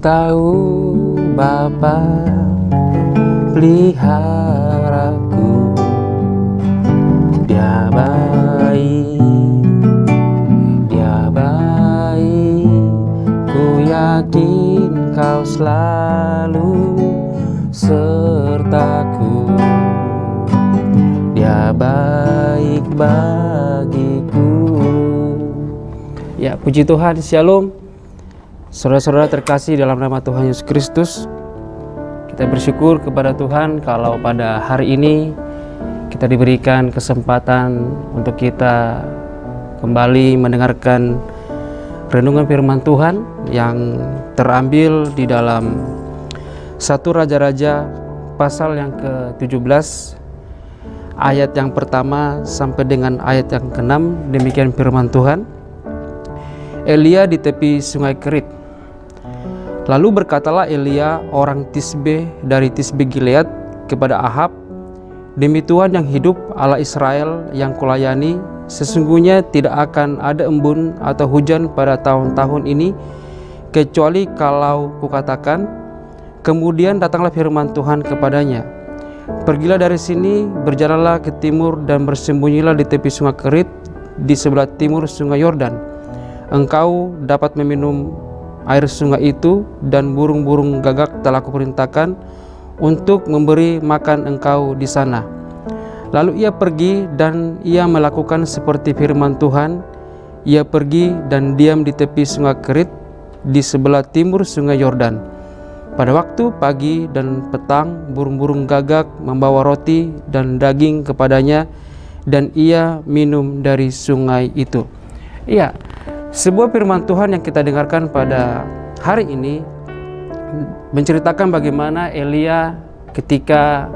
tahu Bapa peliharaku, Dia baik, Dia baik. Ku yakin Kau selalu sertaku, Dia baik bagiku. Ya, puji Tuhan, Shalom. Saudara-saudara terkasih dalam nama Tuhan Yesus Kristus, kita bersyukur kepada Tuhan kalau pada hari ini kita diberikan kesempatan untuk kita kembali mendengarkan renungan firman Tuhan yang terambil di dalam 1 Raja-Raja pasal yang ke-17 ayat yang pertama sampai dengan ayat yang ke-6. Demikian firman Tuhan. Elia di tepi sungai Kerit. Lalu berkatalah Elia orang Tisbe dari Tisbe Gilead kepada Ahab, demi Tuhan yang hidup, Allah Israel yang kulayani, sesungguhnya tidak akan ada embun atau hujan pada tahun-tahun ini, kecuali kalau kukatakan. Kemudian datanglah firman Tuhan kepadanya, pergilah dari sini, berjalanlah ke timur dan bersembunyilah di tepi sungai Kerit di sebelah timur sungai Yordan. Engkau dapat meminum air sungai itu, dan burung-burung gagak telah kuperintahkan untuk memberi makan engkau di sana. Lalu ia pergi dan ia melakukan seperti firman Tuhan. Ia pergi dan diam di tepi sungai Kerit di sebelah timur sungai Yordan. Pada waktu pagi dan petang, burung-burung gagak membawa roti dan daging kepadanya, dan ia minum dari sungai itu. Iya, sebuah firman Tuhan yang kita dengarkan pada hari ini menceritakan bagaimana Elia ketika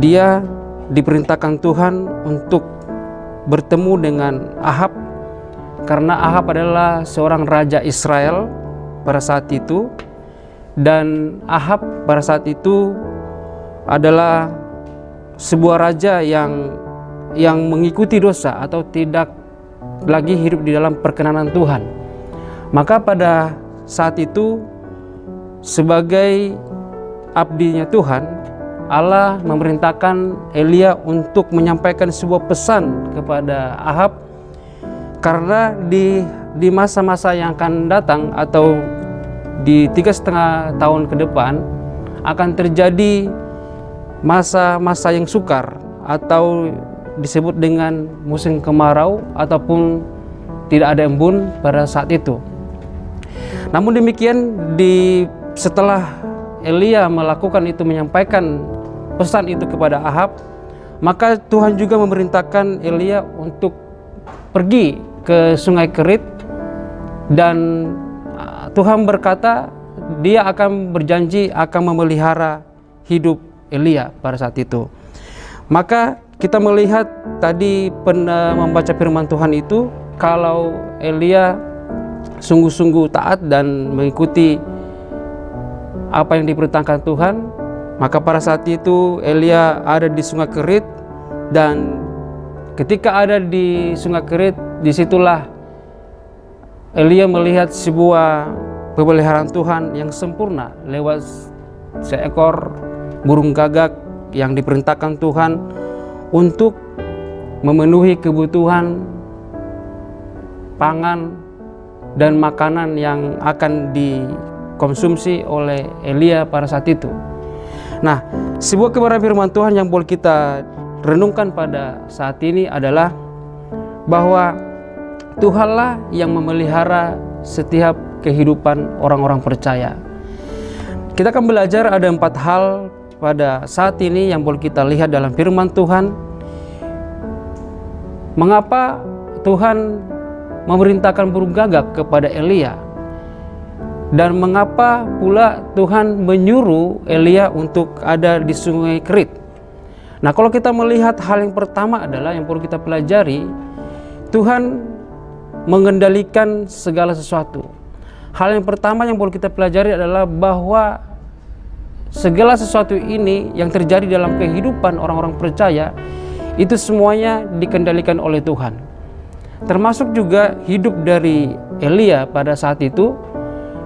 dia diperintahkan Tuhan untuk bertemu dengan Ahab, karena Ahab adalah seorang raja Israel pada saat itu, dan Ahab pada saat itu adalah sebuah raja yang mengikuti dosa atau tidak lagi hidup di dalam perkenanan Tuhan. Maka pada saat itu, sebagai abdinya Tuhan, Allah memerintahkan Elia untuk menyampaikan sebuah pesan kepada Ahab, karena di masa-masa yang akan datang atau di 3,5 tahun ke depan akan terjadi masa-masa yang sukar atau disebut dengan musim kemarau ataupun tidak ada embun pada saat itu. Namun demikian, setelah Elia melakukan itu, menyampaikan pesan itu kepada Ahab, maka Tuhan juga memerintahkan Elia untuk pergi ke sungai Kerit, dan Tuhan berkata Dia akan berjanji akan memelihara hidup Elia pada saat itu. Maka kita melihat tadi membaca firman Tuhan itu, kalau Elia sungguh-sungguh taat dan mengikuti apa yang diperintahkan Tuhan, maka pada saat itu Elia ada di sungai Kerit, dan ketika ada di sungai Kerit, disitulah Elia melihat sebuah pemeliharaan Tuhan yang sempurna lewat seekor burung gagak yang diperintahkan Tuhan untuk memenuhi kebutuhan pangan dan makanan yang akan dikonsumsi oleh Elia pada saat itu. Nah, sebuah kebenaran firman Tuhan yang boleh kita renungkan pada saat ini adalah bahwa Tuhanlah yang memelihara setiap kehidupan orang-orang percaya. Kita akan belajar ada 4 hal pada saat ini yang boleh kita lihat dalam firman Tuhan. Mengapa Tuhan memerintahkan burung gagak kepada Elia, dan mengapa pula Tuhan menyuruh Elia untuk ada di sungai Kerit. Nah, kalau kita melihat hal yang pertama adalah yang perlu kita pelajari, Tuhan mengendalikan segala sesuatu. Hal yang pertama yang perlu kita pelajari adalah bahwa segala sesuatu ini yang terjadi dalam kehidupan orang-orang percaya itu semuanya dikendalikan oleh Tuhan. Termasuk juga hidup dari Elia pada saat itu,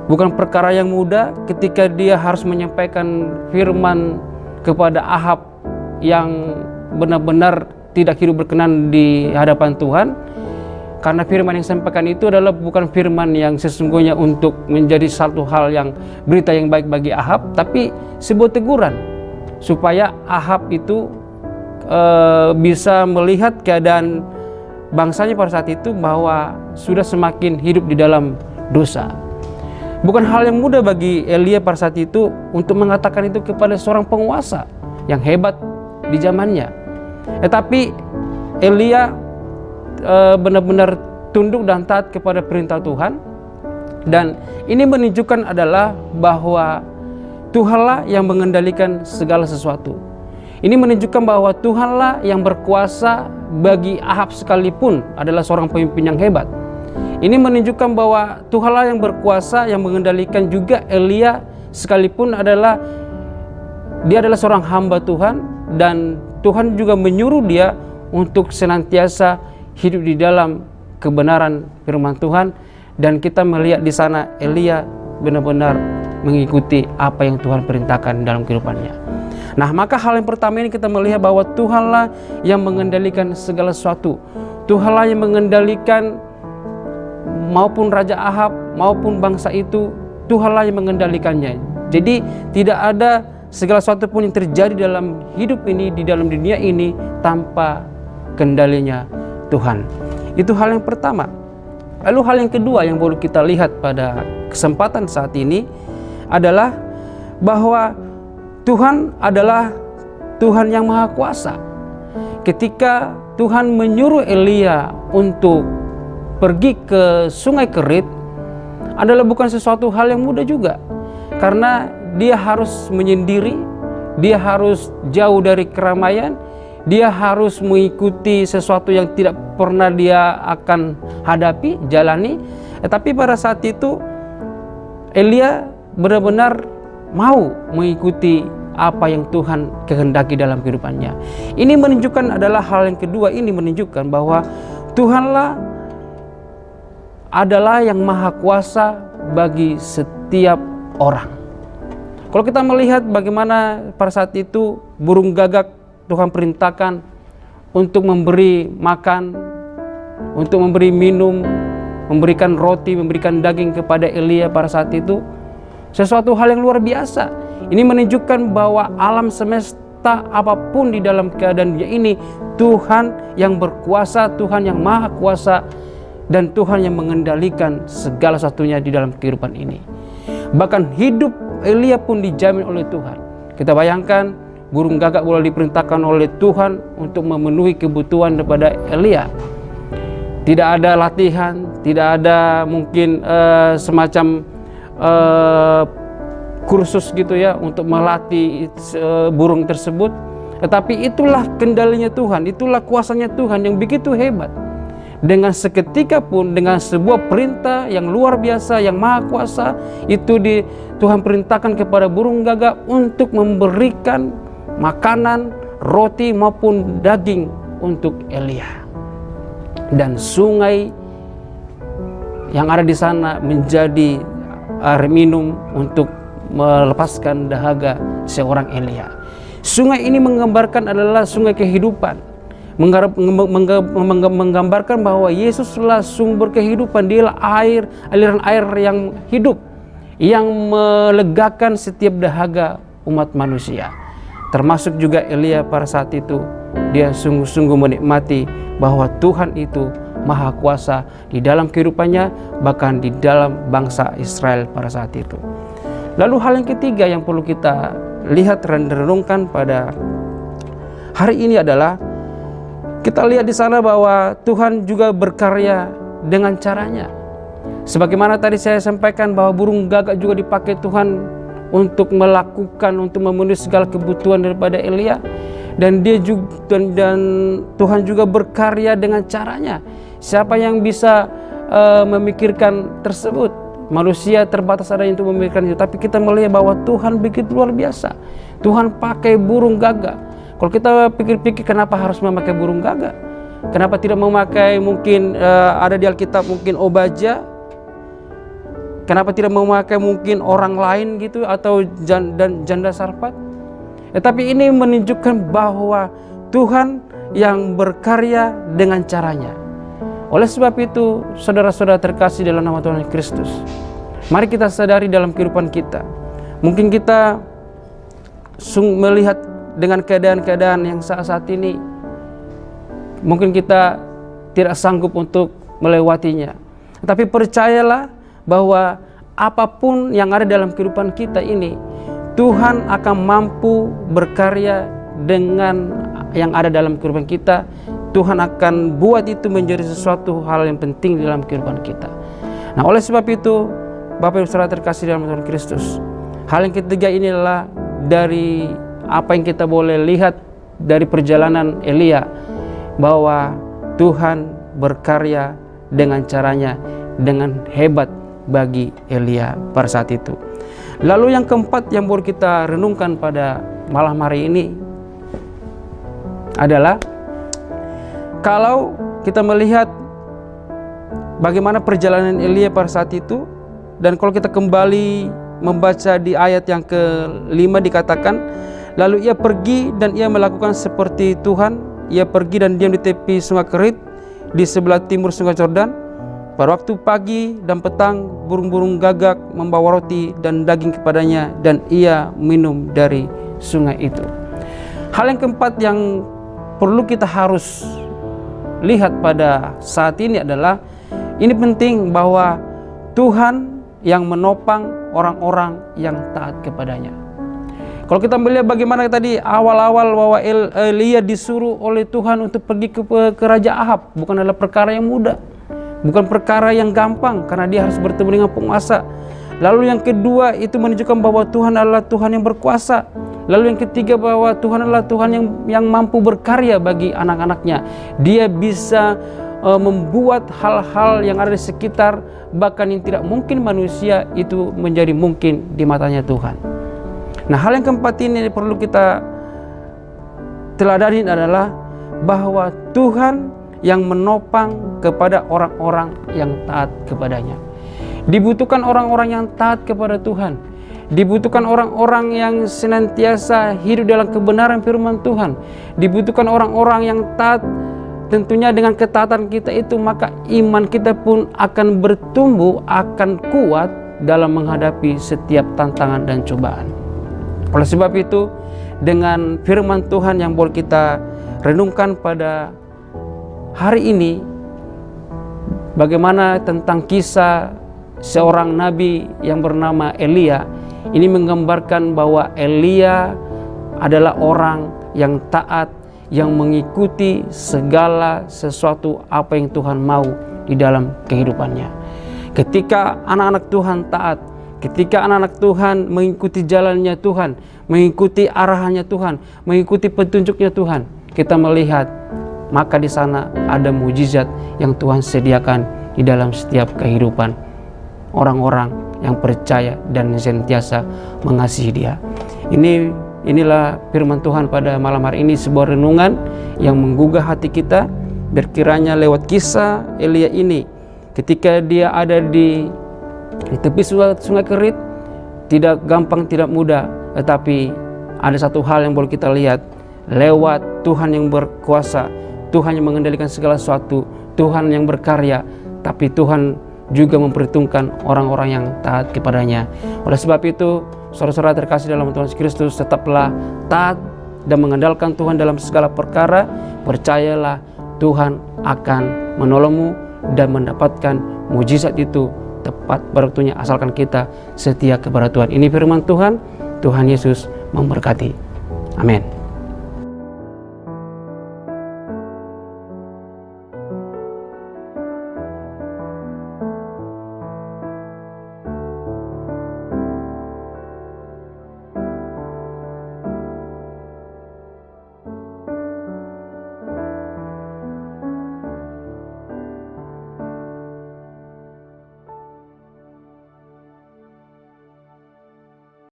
Bukan perkara yang mudah ketika dia harus menyampaikan firman kepada Ahab yang benar-benar tidak hidup berkenan di hadapan Tuhan. Karena firman yang disampaikan itu adalah bukan firman yang sesungguhnya untuk menjadi satu hal yang berita yang baik bagi Ahab, tapi sebuah teguran supaya Ahab itu bisa melihat keadaan bangsanya pada saat itu bahwa sudah semakin hidup di dalam dosa. Bukan hal yang mudah bagi Elia pada saat itu untuk mengatakan itu kepada seorang penguasa yang hebat di zamannya. Tetapi Elia benar-benar tunduk dan taat kepada perintah Tuhan. Dan ini menunjukkan adalah bahwa Tuhanlah yang mengendalikan segala sesuatu. Ini menunjukkan bahwa Tuhanlah yang berkuasa bagi Ahab sekalipun adalah seorang pemimpin yang hebat. Ini menunjukkan bahwa Tuhanlah yang berkuasa yang mengendalikan juga Elia sekalipun dia adalah seorang hamba Tuhan, dan Tuhan juga menyuruh dia untuk senantiasa hidup di dalam kebenaran firman Tuhan. Dan kita melihat di sana Elia benar-benar mengikuti apa yang Tuhan perintahkan dalam kehidupannya. Nah, maka hal yang pertama ini kita melihat bahwa Tuhanlah yang mengendalikan segala sesuatu. Tuhanlah yang mengendalikan maupun Raja Ahab maupun bangsa itu, Tuhanlah yang mengendalikannya. Jadi tidak ada segala sesuatu pun yang terjadi dalam hidup ini, di dalam dunia ini, tanpa kendalinya Tuhan. Itu hal yang pertama. Lalu hal yang kedua yang perlu kita lihat pada kesempatan saat ini adalah bahwa Tuhan adalah Tuhan yang Maha Kuasa. Ketika Tuhan menyuruh Elia untuk pergi ke Sungai Kerit adalah bukan sesuatu hal yang mudah juga, karena dia harus menyendiri, dia harus jauh dari keramaian, dia harus mengikuti sesuatu yang tidak pernah dia akan hadapi, jalani. Tapi pada saat itu Elia benar-benar mau mengikuti apa yang Tuhan kehendaki dalam kehidupannya. Ini menunjukkan adalah hal yang kedua, ini menunjukkan bahwa Tuhanlah adalah yang Maha Kuasa bagi setiap orang. Kalau kita melihat bagaimana pada saat itu burung gagak Tuhan perintahkan untuk memberi makan, untuk memberi minum, memberikan roti, memberikan daging kepada Elia pada saat itu, sesuatu hal yang luar biasa. Ini menunjukkan bahwa alam semesta apapun di dalam keadaan dunia ini, Tuhan yang berkuasa, Tuhan yang Maha Kuasa, dan Tuhan yang mengendalikan segala satunya di dalam kehidupan ini. Bahkan hidup Elia pun dijamin oleh Tuhan. Kita bayangkan burung gagak boleh diperintahkan oleh Tuhan untuk memenuhi kebutuhan daripada Elia. Tidak ada latihan, tidak ada mungkin semacam kursus gitu ya untuk melatih burung tersebut. Tetapi itulah kendalinya Tuhan, itulah kuasanya Tuhan yang begitu hebat. Dengan seketika pun, dengan sebuah perintah yang luar biasa, yang Maha Kuasa, itu Tuhan perintahkan kepada burung gagak untuk memberikan makanan, roti maupun daging untuk Elia. Dan sungai yang ada di sana menjadi air minum untuk melepaskan dahaga seorang Elia. Sungai ini menggambarkan adalah sungai kehidupan. Menggambarkan bahwa Yesuslah sumber kehidupan. Dialah aliran air yang hidup, yang melegakan setiap dahaga umat manusia. Termasuk juga Elia pada saat itu, dia sungguh-sungguh menikmati bahwa Tuhan itu Maha Kuasa di dalam kehidupannya, bahkan di dalam bangsa Israel pada saat itu. Lalu hal yang ketiga yang perlu kita lihat dan renungkan pada hari ini adalah kita lihat di sana bahwa Tuhan juga berkarya dengan caranya. Sebagaimana tadi saya sampaikan bahwa burung gagak juga dipakai Tuhan untuk melakukan, untuk memenuhi segala kebutuhan daripada Elia. Dan Tuhan juga berkarya dengan caranya. Siapa yang bisa memikirkan tersebut? Manusia terbatas ada untuk memikirkan itu. Tapi kita melihat bahwa Tuhan begitu luar biasa. Tuhan pakai burung gagak. Kalau kita pikir-pikir, kenapa harus memakai burung gagak? Kenapa tidak memakai mungkin ada di Alkitab mungkin obaja? Kenapa tidak memakai mungkin orang lain gitu atau janda Sarfat? Tapi ini menunjukkan bahwa Tuhan yang berkarya dengan caranya. Oleh sebab itu, saudara-saudara terkasih dalam nama Tuhan Kristus, mari kita sadari dalam kehidupan kita. Mungkin kita melihat dengan keadaan-keadaan yang saat ini, mungkin kita tidak sanggup untuk melewatinya. Tapi percayalah bahwa apapun yang ada dalam kehidupan kita ini, Tuhan akan mampu berkarya dengan yang ada dalam kehidupan kita. Tuhan akan buat itu menjadi sesuatu hal yang penting dalam kehidupan kita. Nah, oleh sebab itu, Bapak Ibu saudara terkasih dalam Tuhan Kristus, hal yang ketiga inilah dari apa yang kita boleh lihat dari perjalanan Elia, bahwa Tuhan berkarya dengan caranya, dengan hebat bagi Elia pada saat itu. Lalu yang keempat yang boleh kita renungkan pada malam hari ini adalah, kalau kita melihat bagaimana perjalanan Elia pada saat itu, dan kalau kita kembali membaca di ayat yang ke-5 dikatakan, lalu ia pergi dan ia melakukan seperti Tuhan. Ia pergi dan diam di tepi sungai Kerit di sebelah timur sungai Yordan. Pada waktu pagi dan petang, burung-burung gagak membawa roti dan daging kepadanya, dan ia minum dari sungai itu. Hal yang keempat yang perlu kita harus lihat pada saat ini adalah, ini penting bahwa Tuhan yang menopang orang-orang yang taat kepadanya. Kalau kita melihat bagaimana tadi awal-awal bahwa Elia disuruh oleh Tuhan untuk pergi ke Raja Ahab, bukan adalah perkara yang mudah, bukan perkara yang gampang, karena dia harus bertemu dengan penguasa. Lalu yang kedua itu menunjukkan bahwa Tuhan adalah Tuhan yang berkuasa. Lalu yang ketiga bahwa Tuhan adalah Tuhan yang mampu berkarya bagi anak-anaknya. Dia bisa membuat hal-hal yang ada di sekitar, bahkan yang tidak mungkin manusia, itu menjadi mungkin di matanya Tuhan. Nah, hal yang keempat ini perlu kita teladani adalah bahwa Tuhan yang menopang kepada orang-orang yang taat kepadanya. Dibutuhkan orang-orang yang taat kepada Tuhan. Dibutuhkan orang-orang yang senantiasa hidup dalam kebenaran firman Tuhan. Dibutuhkan orang-orang yang taat. Tentunya dengan ketaatan kita itu, maka iman kita pun akan bertumbuh, akan kuat dalam menghadapi setiap tantangan dan cobaan. Oleh sebab itu, dengan firman Tuhan yang boleh kita renungkan pada hari ini, bagaimana tentang kisah seorang nabi yang bernama Elia. Ini menggambarkan bahwa Elia adalah orang yang taat, yang mengikuti segala sesuatu apa yang Tuhan mau di dalam kehidupannya. Ketika anak-anak Tuhan taat, ketika anak-anak Tuhan mengikuti jalannya Tuhan, mengikuti arahannya Tuhan, mengikuti petunjuknya Tuhan, kita melihat maka di sana ada mujizat yang Tuhan sediakan di dalam setiap kehidupan orang-orang yang percaya dan senantiasa mengasihi Dia. Inilah firman Tuhan pada malam hari ini, sebuah renungan yang menggugah hati kita. Berkiranya lewat kisah Elia ini, ketika dia ada di tepi sungai Kerit, tidak gampang, tidak mudah, tetapi ada satu hal yang boleh kita lihat. Lewat Tuhan yang berkuasa, Tuhan yang mengendalikan segala sesuatu, Tuhan yang berkarya, tapi Tuhan juga memperhitungkan orang-orang yang taat kepadanya. Oleh sebab itu, saudara-saudara terkasih dalam Tuhan Yesus Kristus, tetaplah taat dan mengandalkan Tuhan dalam segala perkara. Percayalah, Tuhan akan menolongmu dan mendapatkan mujizat itu tepat waktunya, asalkan kita setia kepada Tuhan. Ini firman Tuhan. Tuhan Yesus memberkati. Amin.